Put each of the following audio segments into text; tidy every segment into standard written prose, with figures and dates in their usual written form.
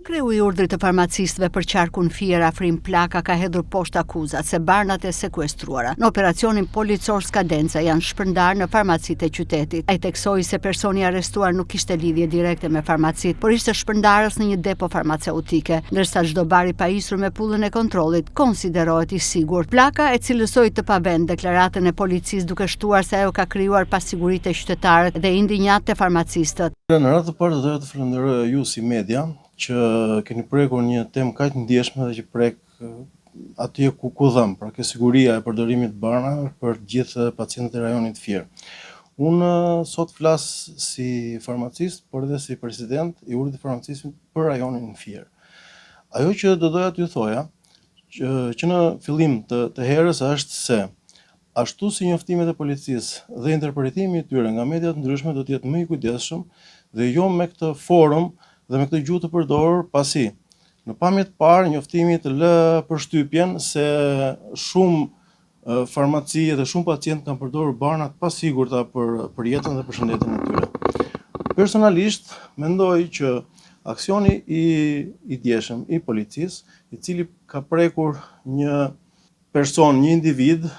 Kreu i urdhrit të farmacistëve për qarkun Fier afrim Plaka ka hedhur poshtë akuzat se barnat e sekuestruara në operacionin policor Skadenca janë shpërndarë në farmacitë e qytetit. Ai theksoi se personi arrestuar nuk kishte lidhje direkte me farmacit, por ishte shpërndarës në një depo farmaceutike, ndërsa çdo bar i pajisur me pullën e kontrollit konsiderohet i sigurt. Plaka e cilësoi të pavend deklaratën e policisë duke shtuar se ajo ka krijuar pasiguritë e qytetarët dhe i ndinjat te farmacistët. Në radhë të parë do të falenderoj ju si media që keni prekur një temë kaq të ndjeshme dhe që prek atje ku dhëm, pra ke siguria e përdorimit të barnave për gjithë pacientët e rajonit Fier. Unë sot flas si farmacist, por edhe si president i urdhrit të farmacistit për rajonin Fier. Ajo që do doja t'ju thoja, që në fillim të herës është se ashtu si njoftimet e policisë dhe interpretimi i tyre nga media të ndryshme do të jetë më i kujdesshëm dhe jo me këtë forum dhe me këtë gjuhë të përdorur, pasi në pamje të parë njoftimi të lë përshtypjen se shumë farmaci dhe shumë pacientë kanë përdorur barna të pasigurta për jetën dhe për shëndetin e tyre. Personalisht mendoj që aksioni i djeshëm i policisë, i cili ka prekur një person, një individ,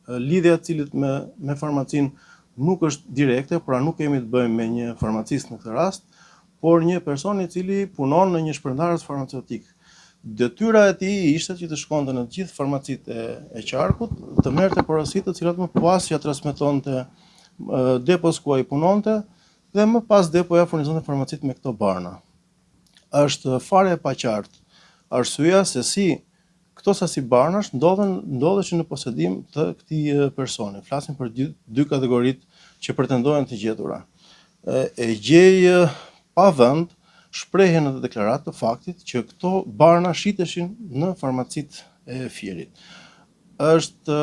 lidhja e cilit me farmacin nuk është direkte, pra nuk kemi të bëjmë me një farmacist në këtë rast, por një person i cili punon në një shpërndarës farmaceutik. Detyra e tij ishte që të shkonte në të gjithë farmacitë e qarkut, të merrte porosit të cilat më pas ja transmetonte depos ku ai punonte dhe më pas depoja furnizonte farmacitë me këto barna. Është fare e paqartë arsyeja se si këto sasi barnash ndodheshin në posedim të këtij personi. Flasim për dy kategoritë që pretendojnë të gjetura. E gjej pa vend shprehjen në deklaratë të faktit që këto barna shiteshin në farmacitë e Fierit. Është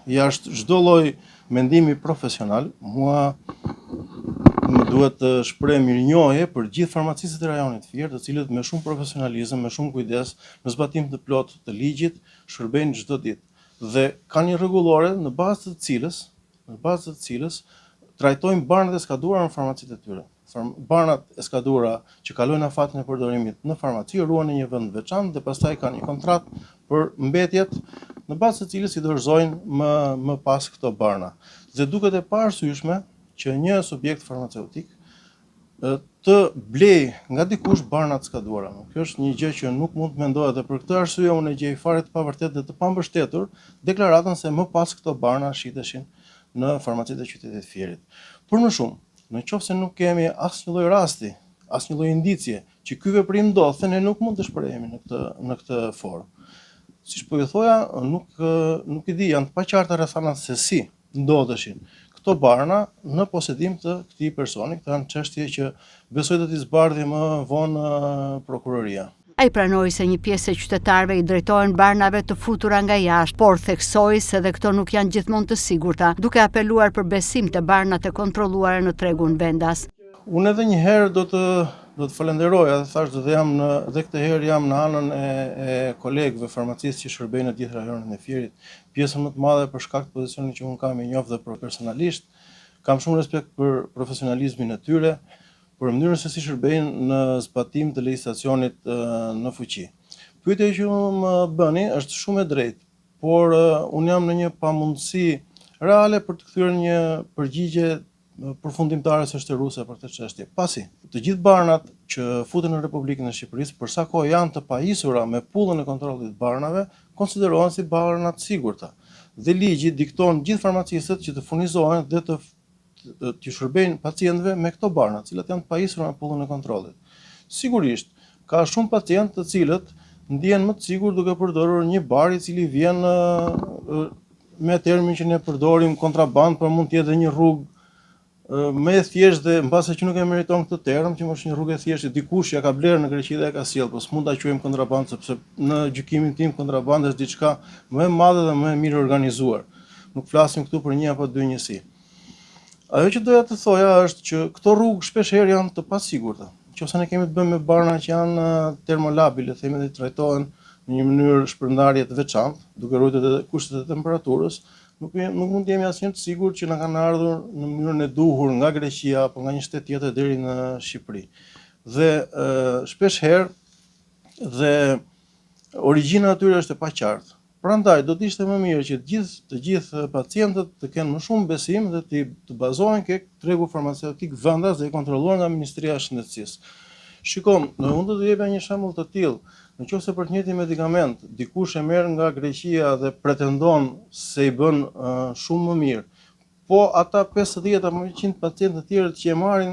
jashtë çdo lloj mendimi profesional, mua më duhet të shpreh mirënjohje për gjithë farmacistët e rajonit Fier, të cilët me shumë profesionalizëm, me shumë kujdes, në zbatim të plotë të ligjit, shërbejnë çdo ditë dhe kanë një rregullore në bazë të cilës trajtojnë barnat e skaduara në farmacitë e tyre. Barnat e skaduara që kalojnë afatin e përdorimit në farmaci ruhen në një vend të veçantë dhe pastaj kanë një kontratë për mbetjet në bazë të cilës i dorëzojnë më pas këto barna. Dhe duket e paarsyeshme që një subjekt farmaceutik të blej nga dikush barna të skaduara. Kjo është një gjë që nuk mund të mendohet dhe për këtë arsye unë e gjej fare të pavërtetë dhe të pambështetur deklaratën se më pas këto barna shiteshin në farmacitë e qytetit Fierit. Por më shumë, në qoftë se nuk kemi asnjë lloj rasti, asnjë lloj indicie që ky veprim ndodh, ne nuk mund të shprehemi në këtë formë. Siç po ju thoja, nuk i di, janë të paqarta rrethanat se si ndodheshin këto barna në posedim të këtij personi. Këto janë çështje që besoj do t'i zbardhë më vonë prokuroria. Ai pranoi se një pjesë e qytetarëve i drejtohen barnave të futura nga jashtë, por theksoi se edhe këto nuk janë gjithmonë të sigurta, duke apeluar për besim te barnat e kontrolluara në tregun vendas. Unë edhe një herë do të falenderoja dhe thash dhe këtë herë jam në anën e kolegëve farmacistë që shërbejnë në gjithë rajonin e Fierit. Pjesën më të madhe për shkak të pozicionit që unë kam e njoh dhe personalisht, kam shumë respekt për profesionalizmin e tyre, për mënyrën se si shërbejnë në zbatim të legjislacionit në fuqi. Pyetja që më bëni është shumë e drejtë, por unë jam në një pamundësi reale për të kthyer një përgjigje përfundimtare shtërruese për këtë çështje. Pasi të gjithë barnat që futen në Republikën e Shqipërisë, për sa kohë janë të pajisura me pullën e kontrollit të barnave, konsiderohen si barna të sigurta. Dhe ligji dikton gjithë farmacistët që të furnizohen dhe të shërbejnë pacientëve me këto barna, të cilat janë të pajisura me pullën e kontrollit. Sigurisht, ka shumë pacientë të cilët ndihen më të sigurt duke përdorur një bar i cili vjen me termin që ne përdorim kontraband, por mund të jetë një rrugë më e thjeshtë dhe mbase që nuk e meriton këtë term, që është një rrugë e thjeshtë, dikush ja ka blerë në Greqi dhe ja ka sjellë, po s'mund ta quajmë kontraband sepse në gjykimin tim kontrabanda është diçka më e madhe dhe më e mirë organizuar. Nuk flasim këtu për një apo dy njësi. Ajo që doja të thoja është që këto rrugë shpeshherë janë të pasigurta. Nëse ne kemi të bëjmë me barna që janë termolabile, themi dhe trajtohen në një mënyrë shpërndarje të veçantë, duke ruajtur edhe kushtet e temperaturës, nuk mund të jemi asnjë të sigurt që na kanë ardhur në mënyrën e duhur nga Greqia apo nga një shtet tjetër deri në Shqipëri. dhe shpesh herë dhe origjina atyre është e paqartë. Prandaj do të ishte më mirë që të gjithë pacientët të kenë më shumë besim dhe të bazohen ke tregu farmaceutik vendas dhe i kontrolluar nga Ministria e Shëndetësisë. Shikom, unë do të jepja një shembull të tillë. Nëse për të njëjtin medikament dikush e merr nga Greqia dhe pretendon se i bën shumë më mirë, po ata 50 apo 100 pacientë të tjerë që e marrin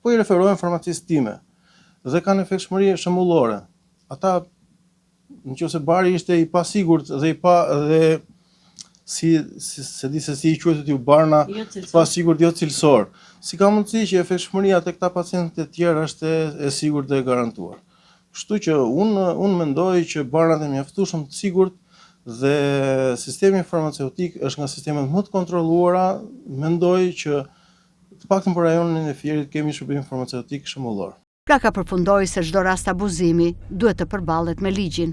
po i referohen farmacistë time dhe kanë efektshmëri shembullore. Ata nëse bari ishte i pasigurt dhe se di se si i quhet aty barna pasigurt jo cilësor. Si ka mundësi që efektshmëria tek këta pacientë të tjerë është e sigurt dhe e garantuar. Kështu që unë mendoj që barnat e mjaftueshëm të sigurt dhe sistemi farmaceutik është nga sistemet më të kontrolluara, mendoj që të paktën për rajonin e Fierit kemi shërbim farmaceutik shembullor. Plaka përfundoi se çdo rast abuzimi duhet të përballet me ligjin.